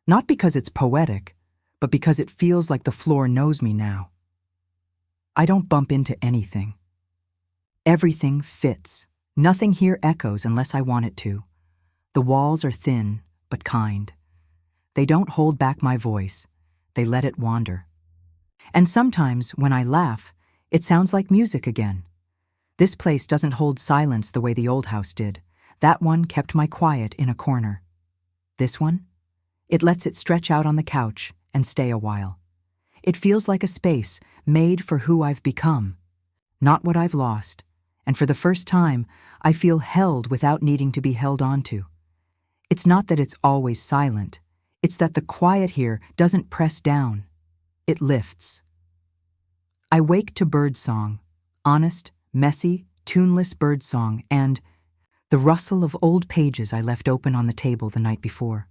not because it's poetic, but because it feels like the floor knows me now. I don't bump into anything. Everything fits. Nothing here echoes unless I want it to. The walls are thin, but kind. They don't hold back my voice. They let it wander. And sometimes, when I laugh, it sounds like music again. This place doesn't hold silence the way the old house did. That one kept my quiet in a corner. This one? It lets it stretch out on the couch and stay a while. It feels like a space made for who I've become, not what I've lost, and for the first time, I feel held without needing to be held onto. It's not that it's always silent. It's that the quiet here doesn't press down. It lifts. I wake to birdsong, honest, messy, tuneless birdsong, and the rustle of old pages I left open on the table the night before.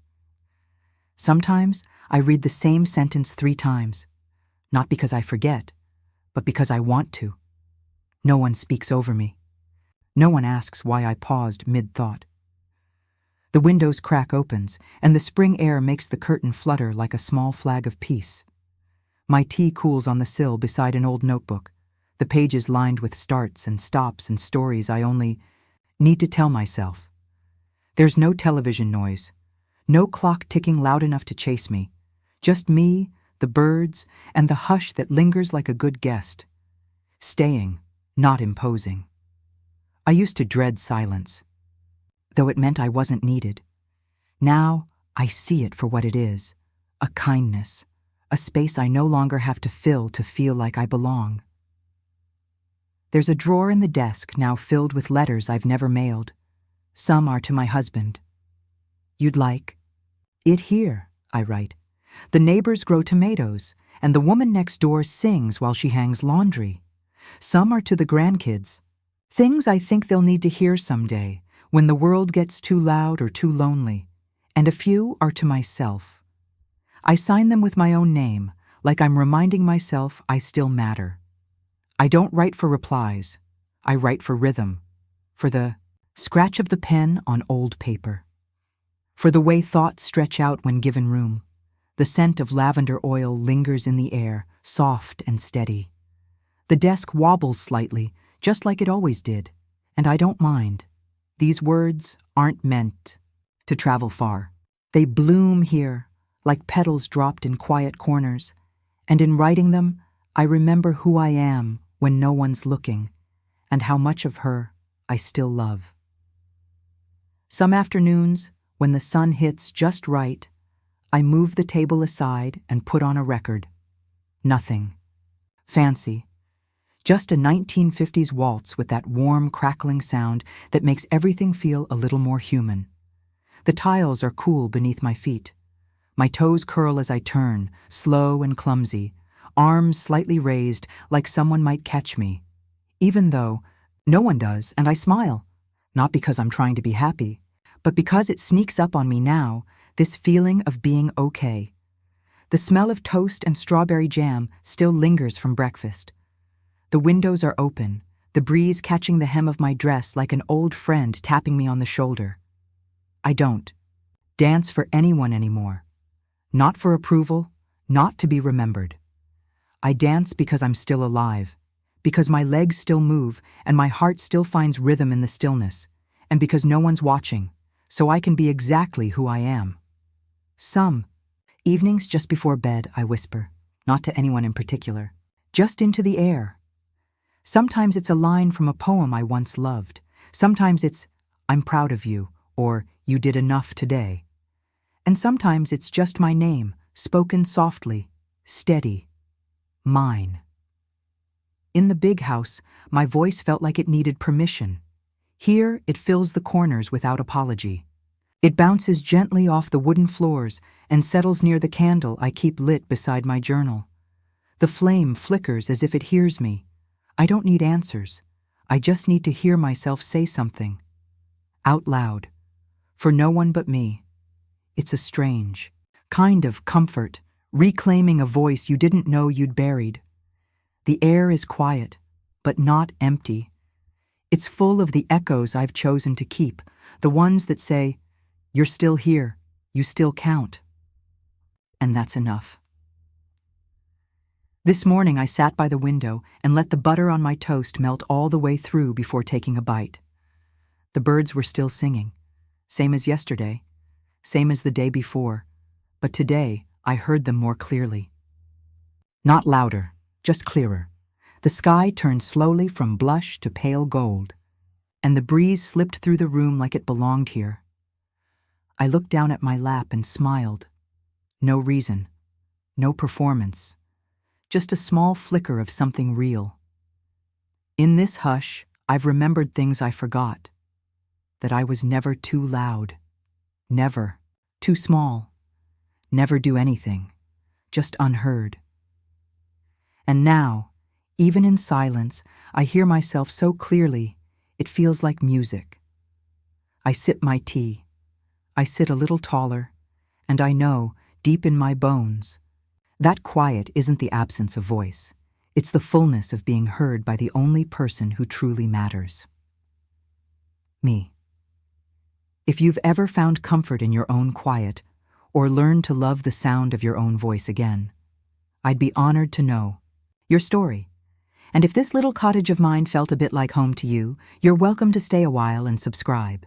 Sometimes I read the same sentence 3 times, not because I forget, but because I want to. No one speaks over me. No one asks why I paused mid-thought. The window's crack opens, and the spring air makes the curtain flutter like a small flag of peace. My tea cools on the sill beside an old notebook, the pages lined with starts and stops and stories I only need to tell myself. There's no television noise, no clock ticking loud enough to chase me, just me, the birds, and the hush that lingers like a good guest. Staying, not imposing. I used to dread silence, though it meant I wasn't needed. Now I see it for what it is, a kindness, a space I no longer have to fill to feel like I belong. There's a drawer in the desk now filled with letters I've never mailed. Some are to my husband. You'd like it here, I write. The neighbors grow tomatoes, and the woman next door sings while she hangs laundry. Some are to the grandkids. Things I think they'll need to hear someday, when the world gets too loud or too lonely. And a few are to myself. I sign them with my own name, like I'm reminding myself I still matter. I don't write for replies. I write for rhythm, for the scratch of the pen on old paper, for the way thoughts stretch out when given room. The scent of lavender oil lingers in the air, soft and steady. The desk wobbles slightly, just like it always did, and I don't mind. These words aren't meant to travel far. They bloom here, like petals dropped in quiet corners, and in writing them, I remember who I am when no one's looking, and how much of her I still love. Some afternoons, when the sun hits just right, I move the table aside and put on a record. Nothing. Fancy. Just a 1950s waltz with that warm, crackling sound that makes everything feel a little more human. The tiles are cool beneath my feet. My toes curl as I turn, slow and clumsy, arms slightly raised like someone might catch me. Even though no one does, and I smile. Not because I'm trying to be happy, but because it sneaks up on me now, this feeling of being okay. The smell of toast and strawberry jam still lingers from breakfast. The windows are open, the breeze catching the hem of my dress like an old friend tapping me on the shoulder. I don't dance for anyone anymore. Not for approval, not to be remembered. I dance because I'm still alive, because my legs still move and my heart still finds rhythm in the stillness, and because no one's watching, so I can be exactly who I am. Some evenings just before bed, I whisper, not to anyone in particular, just into the air. Sometimes it's a line from a poem I once loved. Sometimes it's, "I'm proud of you," or "You did enough today." And sometimes it's just my name, spoken softly, steady, mine. In the big house, my voice felt like it needed permission. Here, it fills the corners without apology. It bounces gently off the wooden floors and settles near the candle I keep lit beside my journal. The flame flickers as if it hears me. I don't need answers. I just need to hear myself say something. Out loud. For no one but me. It's a strange kind of comfort, reclaiming a voice you didn't know you'd buried. The air is quiet, but not empty. It's full of the echoes I've chosen to keep, the ones that say, "You're still here, you still count." And that's enough. This morning I sat by the window and let the butter on my toast melt all the way through before taking a bite. The birds were still singing, same as yesterday, same as the day before, but today I heard them more clearly. Not louder, just clearer. The sky turned slowly from blush to pale gold, and the breeze slipped through the room like it belonged here. I looked down at my lap and smiled. No reason, no performance. Just a small flicker of something real. In this hush, I've remembered things I forgot. That I was never too loud. Never too small. Never do anything. Just unheard. And now, even in silence, I hear myself so clearly, it feels like music. I sip my tea. I sit a little taller, and I know, deep in my bones, that quiet isn't the absence of voice. It's the fullness of being heard by the only person who truly matters. Me. If you've ever found comfort in your own quiet, or learned to love the sound of your own voice again, I'd be honored to know your story. And if this little cottage of mine felt a bit like home to you, you're welcome to stay a while and subscribe.